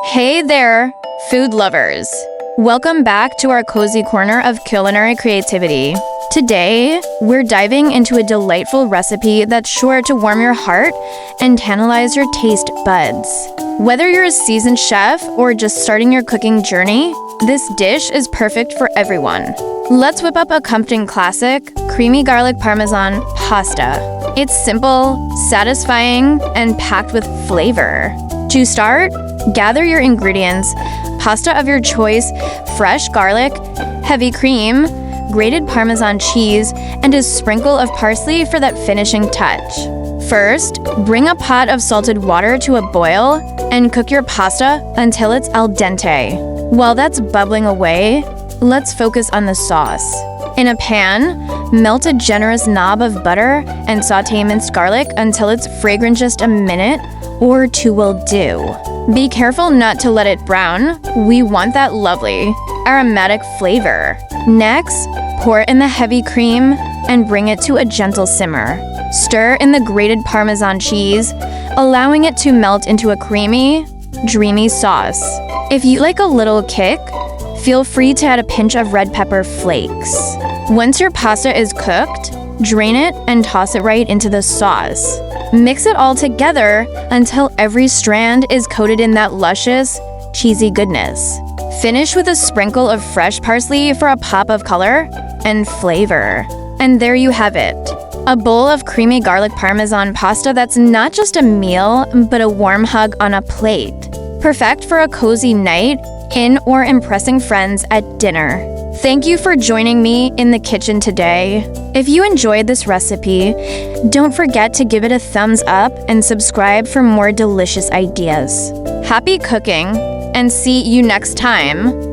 Hey there, food lovers! Welcome back to our cozy corner of culinary creativity. Today, we're diving into a delightful recipe that's sure to warm your heart and tantalize your taste buds. Whether you're a seasoned chef or just starting your cooking journey, this dish is perfect for everyone. Let's whip up a comforting classic, creamy garlic parmesan pasta. It's simple, satisfying, and packed with flavor. To start, gather your ingredients: pasta of your choice, fresh garlic, heavy cream, grated Parmesan cheese, and a sprinkle of parsley for that finishing touch. First, bring a pot of salted water to a boil and cook your pasta until it's al dente. While that's bubbling away, let's focus on the sauce. In a pan, melt a generous knob of butter and sauté minced garlic until it's fragrant. Just a minute or two will do. Be careful not to let it brown. We want that lovely, aromatic flavor. Next, pour in the heavy cream and bring it to a gentle simmer. Stir in the grated Parmesan cheese, allowing it to melt into a creamy, dreamy sauce. If you like a little kick, feel free to add a pinch of red pepper flakes. Once your pasta is cooked, drain it and toss it right into the sauce. Mix it all together until every strand is coated in that luscious, cheesy goodness. Finish with a sprinkle of fresh parsley for a pop of color and flavor. And there you have it, a bowl of creamy garlic Parmesan pasta that's not just a meal, but a warm hug on a plate. Perfect for a cozy night in or impressing friends at dinner. Thank you for joining me in the kitchen today. If you enjoyed this recipe, don't forget to give it a thumbs up and subscribe for more delicious ideas. Happy cooking, and see you next time!